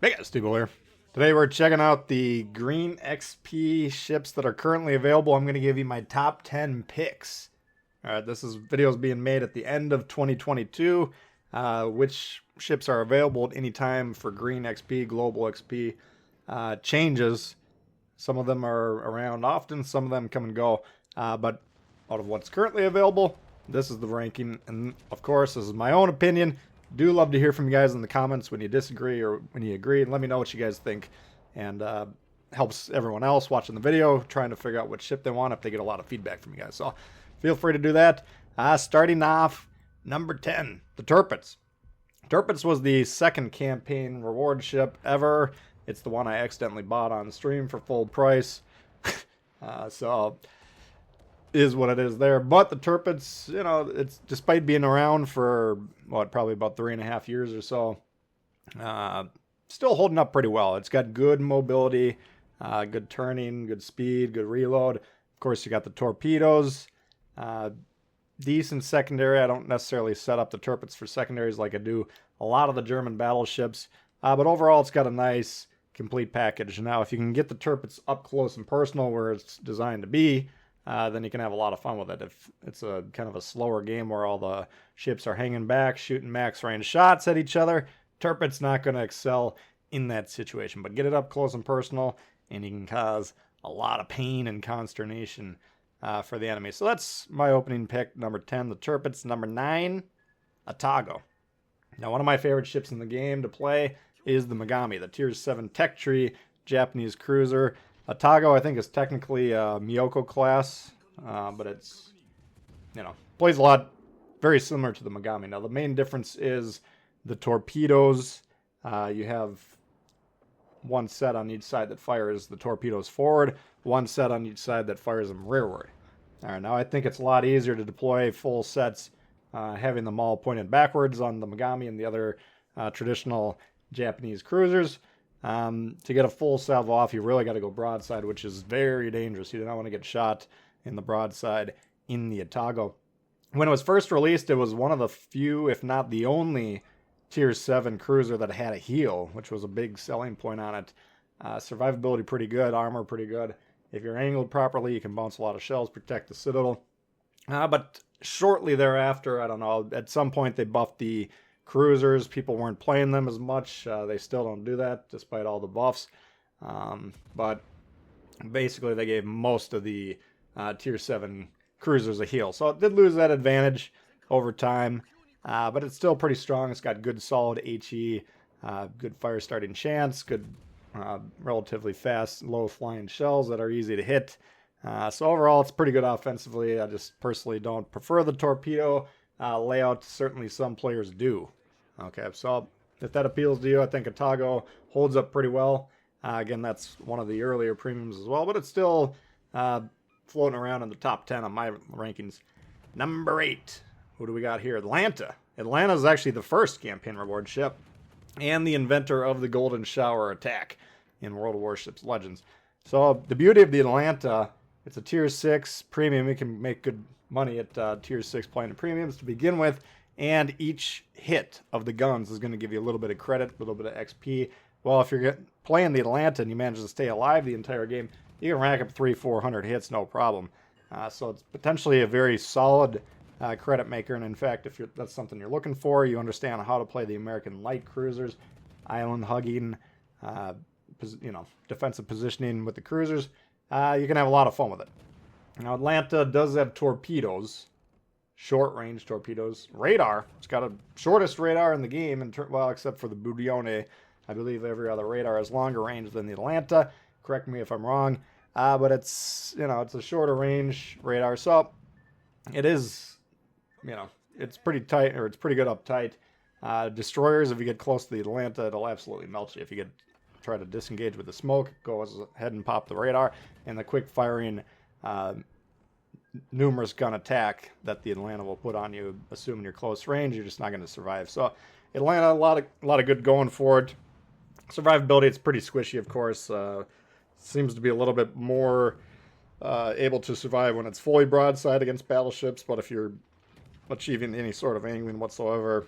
Hey guys, Tbull here. Today we're checking out the green XP ships that are currently available. I'm going to give you my top 10 picks. Alright, this video is being made at the end of 2022. Which ships are available at any time for green XP, global XP changes. Some of them are around often, some of them come and go. But out of what's currently available, this is the ranking. And of course, this is my own opinion. Do love to hear from you guys in the comments when you disagree or when you agree, and let me know what you guys think. And helps everyone else watching the video trying to figure out what ship they want if they get a lot of feedback from you guys. So feel free to do that. Starting off, number 10, the Tirpitz. Tirpitz was the second campaign reward ship ever. It's the one I accidentally bought on stream for full price. So is what it is there. But the Tirpitz, you know, it's despite being around for what, probably about 3.5 years or so, still holding up pretty well. It's got good mobility, good turning, good speed, good reload. Of course, you got the torpedoes, decent secondary. I don't necessarily set up the Tirpitz for secondaries like I do a lot of the German battleships, but overall it's got a nice complete package. Now, if you can get the Tirpitz up close and personal where it's designed to be, then you can have a lot of fun with it. If it's a kind of a slower game where all the ships are hanging back, shooting max range shots at each other, Tirpitz not going to excel in that situation. But get it up close and personal, and you can cause a lot of pain and consternation for the enemy. So that's my opening pick, number 10, the Tirpitz. Number 9, Atago. Now, one of my favorite ships in the game to play is the Megami, the Tier 7 Tech Tree Japanese cruiser. Atago, I think, is technically a Miyoko class, but it's, you know, plays a lot very similar to the Megami. Now, the main difference is the torpedoes. You have one set on each side that fires the torpedoes forward, one set on each side that fires them rearward. All right, now I think it's a lot easier to deploy full sets having them all pointed backwards on the Megami and the other traditional Japanese cruisers. To get a full salvo off, you really got to go broadside, which is very dangerous. You do not want to get shot in the broadside in the Atago. When it was first released, it was one of the few, if not the only, Tier 7 cruiser that had a heel, which was a big selling point on it. Survivability pretty good, armor pretty good. If you're angled properly, you can bounce a lot of shells, protect the citadel. But shortly thereafter, I don't know, at some point they buffed the cruisers. People weren't playing them as much. They still don't do that despite all the buffs. But basically they gave most of the Tier 7 cruisers a heel. So it did lose that advantage over time. But it's still pretty strong. It's got good solid HE, good fire starting chance, good relatively fast, low flying shells that are easy to hit. So overall it's pretty good offensively. I just personally don't prefer the torpedo layout. Certainly some players do. Okay, so if that appeals to you, I think Atago holds up pretty well. Again, that's one of the earlier premiums as well, but it's still floating around in the top 10 on my rankings. Number 8, who do we got here? Atlanta. Atlanta is actually the first campaign reward ship and the inventor of the Golden Shower attack in World of Warships Legends. So the beauty of the Atlanta, it's a Tier 6 premium. You can make good money at Tier 6 playing premiums to begin with, and each hit of the guns is going to give you a little bit of credit, a little bit of XP. Well, if you're playing the Atlanta and you manage to stay alive the entire game, you can rack up 300-400 hits, no problem. So it's potentially a very solid credit maker, and in fact, if that's something you're looking for, you understand how to play the American light cruisers, island hugging, defensive positioning with the cruisers, you can have a lot of fun with it. Now, Atlanta does have torpedoes, short-range torpedoes, radar. It's got a shortest radar in the game, well, except for the Budione. I believe every other radar has longer range than the Atlanta. Correct me if I'm wrong, but it's, it's a shorter range radar, so it is, it's pretty tight, or it's pretty good up tight. Destroyers, if you get close to the Atlanta, it'll absolutely melt you. If you try to disengage with the smoke, go ahead and pop the radar, and the quick firing numerous gun attack that the Atlanta will put on you, assuming you're close range, you're just not going to survive. So Atlanta, a lot of good going for it. Survivability, it's pretty squishy, of course. Seems to be a little bit more able to survive when it's fully broadside against battleships, but if you're achieving any sort of angling whatsoever,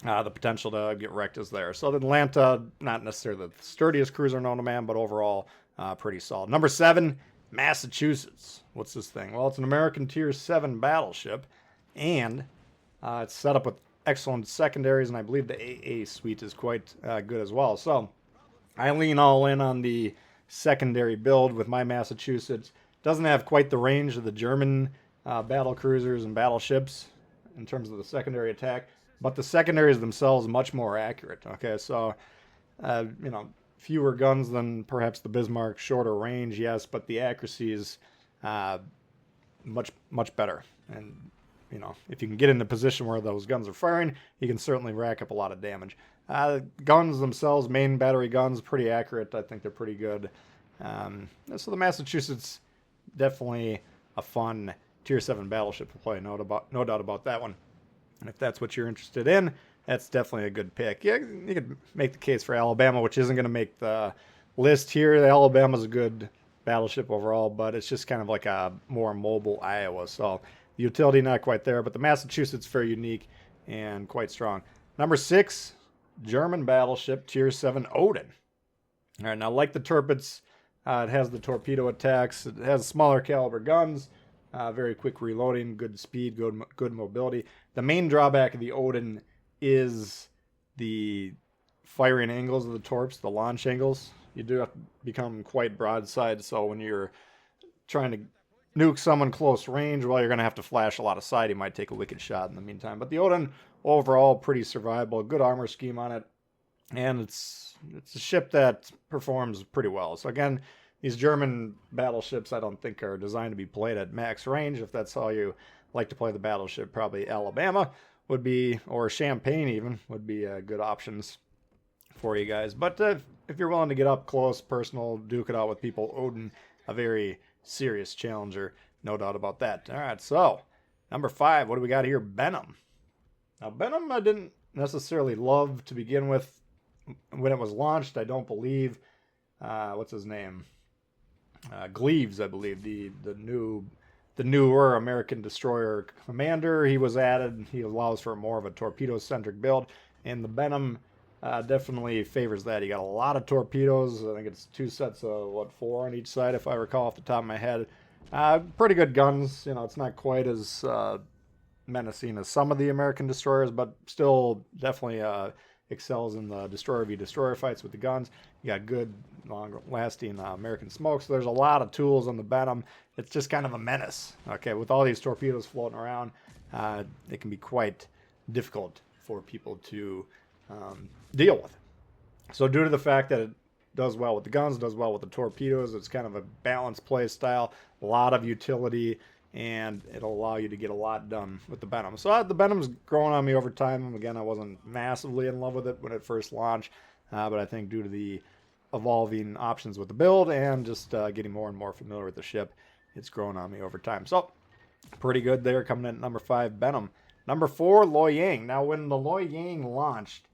the potential to get wrecked is there. So the Atlanta, not necessarily the sturdiest cruiser known to man, but overall pretty solid. Number 7, Massachusetts. What's this thing? Well, it's an American Tier 7 battleship, and it's set up with excellent secondaries, and I believe the AA suite is quite good as well. So I lean all in on the secondary build with my Massachusetts. Doesn't have quite the range of the German battle cruisers and battleships in terms of the secondary attack, but the secondaries themselves much more accurate. Okay, so fewer guns than perhaps the Bismarck, shorter range, yes, but the accuracy is much better. And if you can get in a position where those guns are firing, you can certainly rack up a lot of damage. Guns themselves, main battery guns, pretty accurate. I think they're pretty good. So the Massachusetts, definitely a fun Tier 7 battleship to play, no doubt about that one. And if that's what you're interested in, that's definitely a good pick. Yeah, you could make the case for Alabama, which isn't going to make the list here. Alabama's a good battleship overall, but it's just kind of like a more mobile Iowa. So the utility not quite there, but the Massachusetts very unique and quite strong. Number 6, German battleship, Tier 7 Odin. All right, now like the Tirpitz, it has the torpedo attacks. It has smaller caliber guns, very quick reloading, good speed, good mobility. The main drawback of the Odin is the firing angles of the torps, the launch angles. You do have to become quite broadside, so when you're trying to nuke someone close range, well, you're going to have to flash a lot of side. You might take a wicked shot in the meantime. But the Odin, overall, pretty survivable. Good armor scheme on it. And it's a ship that performs pretty well. So again, these German battleships I don't think are designed to be played at max range. If that's how you like to play the battleship, probably Alabama would be, or Champagne even, would be good options for you guys. But if you're willing to get up close, personal, duke it out with people, Odin, a very serious challenger, no doubt about that. All right, so number 5, what do we got here? Venom. Now, Venom I didn't necessarily love to begin with when it was launched. I don't believe, what's his name? Gleaves, I believe, the newer American destroyer commander. He was added. He allows for more of a torpedo-centric build, and the Venom definitely favors that. You got a lot of torpedoes. I think it's 2 sets of 4 on each side, if I recall off the top of my head. Pretty good guns. It's not quite as menacing as some of the American destroyers, but still definitely excels in the destroyer v destroyer fights with the guns. You got good, long-lasting American smoke. So there's a lot of tools on the Venom. It's just kind of a menace. Okay, with all these torpedoes floating around, it can be quite difficult for people to deal with. So due to the fact that it does well with the guns, does well with the torpedoes, it's kind of a balanced play style, a lot of utility, and it'll allow you to get a lot done with the Venom. So the Venom's growing on me over time. Again, I wasn't massively in love with it when it first launched, but I think due to the evolving options with the build and just getting more and more familiar with the ship, it's grown on me over time. So pretty good there, coming in at number 5, Venom. Number 4, Loyang. Now, when the Loyang launched,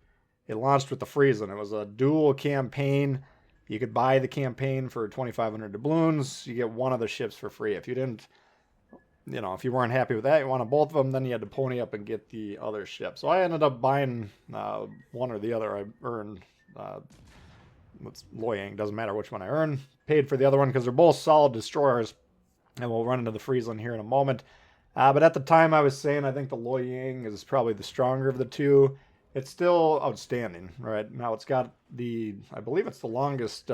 it launched with the Friesen. It was a dual campaign. You could buy the campaign for 2,500 doubloons. You get one of the ships for free. If you didn't, if you weren't happy with that, you wanted both of them, then you had to pony up and get the other ship. So I ended up buying one or the other. I earned Loyang, doesn't matter which one I earned. Paid for the other one because they're both solid destroyers, and we'll run into the Friesen here in a moment. But at the time, I was saying I think the Loyang is probably the stronger of the two. It's still outstanding, right? Now it's got I believe it's the longest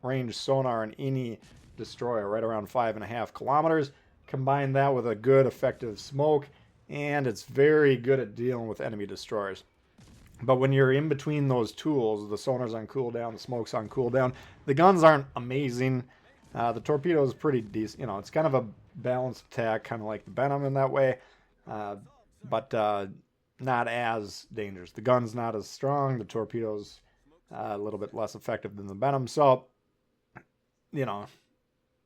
range sonar in any destroyer, right around 5.5 kilometers. Combine that with a good effective smoke, and it's very good at dealing with enemy destroyers. But when you're in between those tools, the sonar's on cooldown, the smoke's on cooldown, the guns aren't amazing. The torpedo is pretty decent. It's kind of a balanced attack, kind of like the Venom in that way, but not as dangerous. The gun's not as strong. The torpedo's a little bit less effective than the Venom. So,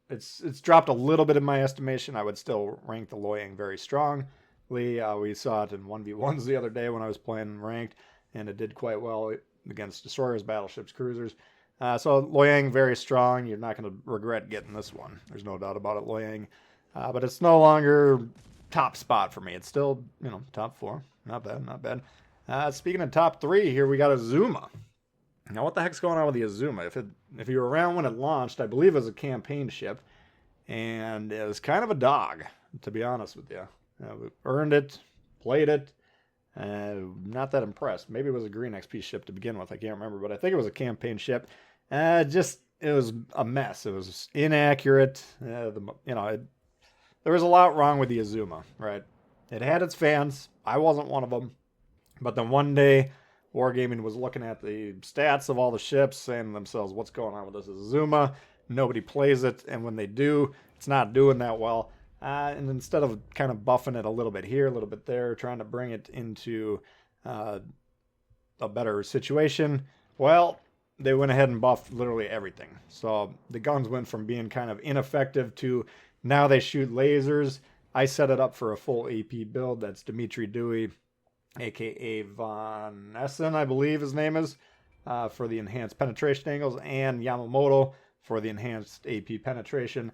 it's dropped a little bit in my estimation. I would still rank the Loyang very strongly. We saw it in 1v1s the other day when I was playing ranked, and it did quite well against destroyers, battleships, cruisers. So Loyang very strong. You're not going to regret getting this one. There's no doubt about it, Loyang. But it's no longer top spot for me. It's still, top 4. Not bad, not bad. Speaking of top 3, here we got Azuma. Now, what the heck's going on with the Azuma? If you were around when it launched, I believe it was a campaign ship, and it was kind of a dog, to be honest with you. We earned it, played it, not that impressed. Maybe it was a green XP ship to begin with. I can't remember, but I think it was a campaign ship. It was a mess. It was inaccurate. There was a lot wrong with the Azuma, right? It had its fans. I wasn't one of them. But then one day, Wargaming was looking at the stats of all the ships, saying to themselves, what's going on with this Azuma? Nobody plays it, and when they do, it's not doing that well. And instead of kind of buffing it a little bit here, a little bit there, trying to bring it into a better situation, well, they went ahead and buffed literally everything. So the guns went from being kind of ineffective to now they shoot lasers. I set it up for a full AP build. That's Dimitri Dewey, aka Von Essen, I believe his name is, for the enhanced penetration angles, and Yamamoto for the enhanced AP penetration.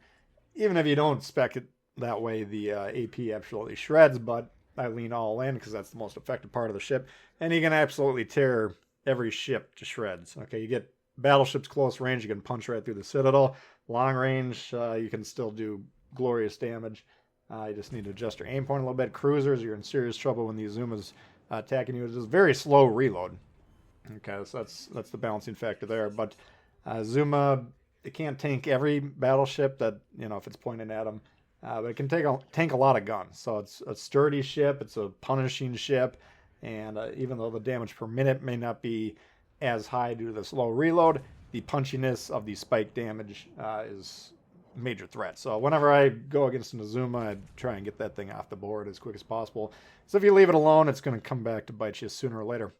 Even if you don't spec it that way, the AP absolutely shreds, but I lean all in because that's the most effective part of the ship, and you can absolutely tear every ship to shreds. Okay, you get battleships close range, you can punch right through the Citadel. Long range, you can still do glorious damage. You just need to adjust your aim point a little bit. Cruisers, you're in serious trouble when the Azuma's attacking you. It's just very slow reload. Okay, so that's the balancing factor there. But Azuma, it can't tank every battleship that, if it's pointed at them. But it can tank a lot of guns. So it's a sturdy ship. It's a punishing ship. And even though the damage per minute may not be as high due to the slow reload, the punchiness of the spike damage is a major threat. So whenever I go against an Azuma, I try and get that thing off the board as quick as possible. So if you leave it alone, it's going to come back to bite you sooner or later.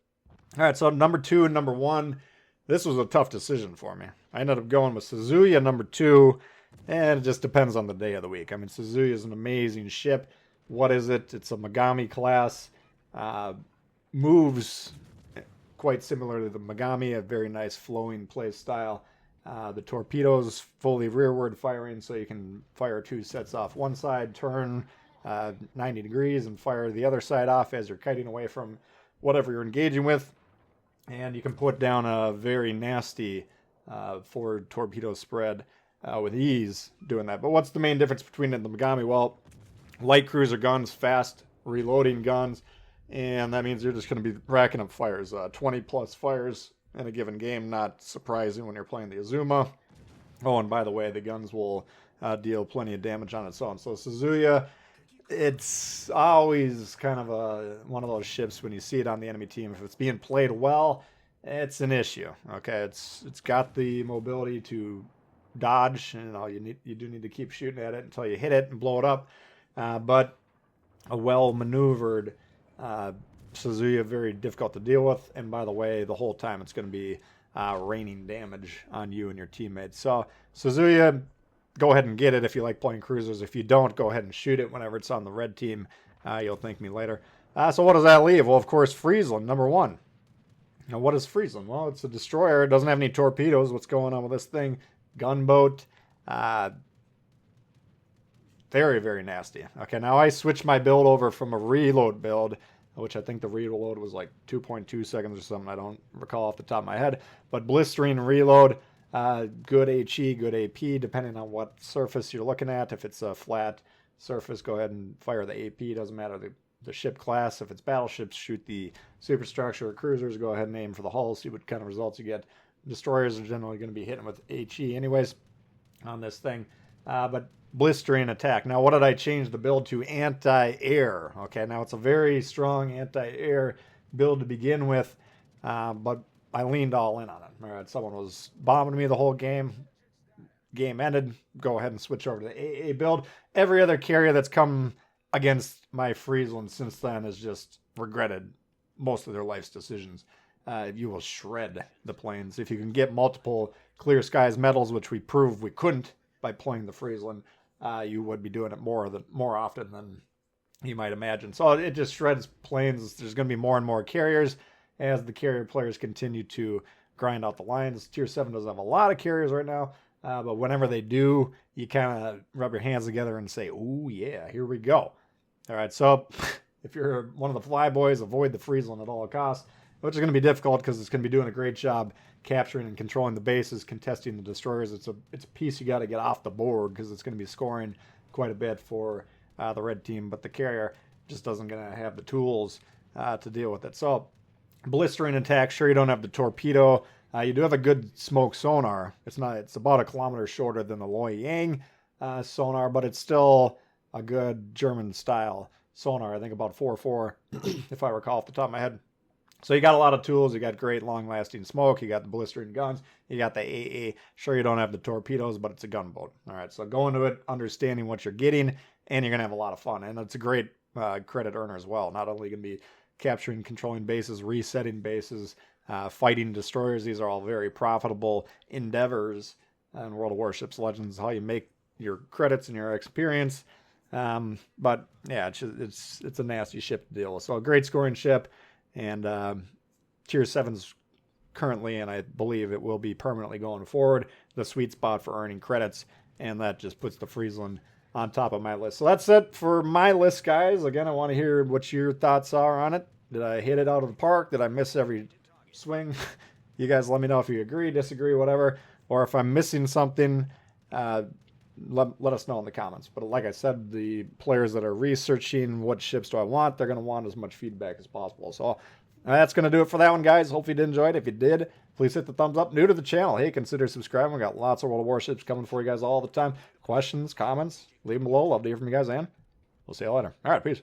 All right, so number 2 and number 1, this was a tough decision for me. I ended up going with Suzukia number 2, and it just depends on the day of the week. I mean, Suzukia is an amazing ship. What is it? It's a Megami class. Moves quite similar to the Megami, a very nice flowing play style. The torpedoes fully rearward firing, so you can fire 2 sets off one side, turn 90 degrees, and fire the other side off as you're kiting away from whatever you're engaging with. And you can put down a very nasty forward torpedo spread with ease doing that. But what's the main difference between it and the Megami? Well, light cruiser guns, fast reloading guns, and that means you're just going to be racking up fires. 20 plus fires in a given game, not surprising when you're playing the Azuma. Oh, and by the way, the guns will deal plenty of damage on its own. So Suzukia, it's always kind of one of those ships when you see it on the enemy team. If it's being played well, it's an issue. Okay, it's got the mobility to dodge. You do need to keep shooting at it until you hit it and blow it up. But a well maneuvered Suzukia, very difficult to deal with. And by the way, the whole time it's going to be raining damage on you and your teammates. So Suzukia, go ahead and get it if you like playing cruisers. If you don't, go ahead and shoot it whenever it's on the red team. You'll thank me later. So what does that leave? Well, of course, Friesland, number 1. Now, what is Friesland? Well, it's a destroyer. It doesn't have any torpedoes. What's going on with this thing? Gunboat. Very, very nasty. Okay, now I switched my build over from a reload build, which I think the reload was like 2.2 seconds or something. I don't recall off the top of my head. But blistering reload, good HE, good AP, depending on what surface you're looking at. If it's a flat surface, go ahead and fire the AP. Doesn't matter the ship class. If it's battleships, shoot the superstructure. Cruisers, go ahead and aim for the hull, see what kind of results you get. Destroyers are generally going to be hitting with HE anyways on this thing. But blistering attack. Now, what did I change the build to? Anti-air. Okay, now it's a very strong anti-air build to begin with, but I leaned all in on it. All right, someone was bombing me the whole game. Game ended. Go ahead and switch over to the AA build. Every other carrier that's come against my Friesland since then has just regretted most of their life's decisions. You will shred the planes. If you can get multiple clear skies medals, which we proved we couldn't by playing the Friesland, you would be doing it more often than you might imagine. So it just shreds planes. There's going to be more and more carriers as the carrier players continue to grind out the lines. Tier 7 doesn't have a lot of carriers right now, but whenever they do, you kind of rub your hands together and say, ooh, yeah, here we go. All right, so If you're one of the flyboys, avoid the Friesland at all costs, which is going to be difficult because it's going to be doing a great job capturing and controlling the bases, contesting the destroyers. It's a piece you got to get off the board because it's going to be scoring quite a bit for the red team, but the carrier just doesn't going to have the tools to deal with it. So blistering attack, sure, you don't have the torpedo. You do have a good smoke sonar. It's about 1 kilometer shorter than the Loyang sonar, but it's still a good German style sonar. I think about 4.4 if I recall off the top of my head. So you got a lot of tools. You got great long-lasting smoke. You got the blistering guns. You got the AA. Sure, you don't have the torpedoes, but it's a gunboat. All right, so go into it understanding what you're getting, and you're going to have a lot of fun. And it's a great credit earner as well. Not only going to be capturing, controlling bases, resetting bases, fighting destroyers. These are all very profitable endeavors in World of Warships Legends, how you make your credits and your experience. But yeah, it's a nasty ship to deal with. So a great scoring ship. And Tier 7's currently, and I believe it will be permanently going forward, the sweet spot for earning credits. And that just puts the Friesland on top of my list. So that's it for my list, guys. Again, I want to hear what your thoughts are on it. Did I hit it out of the park? Did I miss every swing? You guys let me know if you agree, disagree, whatever. Or if I'm missing something, let us know in the comments. But like I said, the players that are researching what ships do I want, they're going to want as much feedback as possible. So that's going to do it for that one, guys. Hopefully you did enjoy it. If you did, please hit the thumbs up. New to the channel, hey, consider subscribing. We got lots of World of Warships coming for you guys all the time. Questions, comments, leave them below. Love to hear from you guys, and we'll see you later. All right, peace.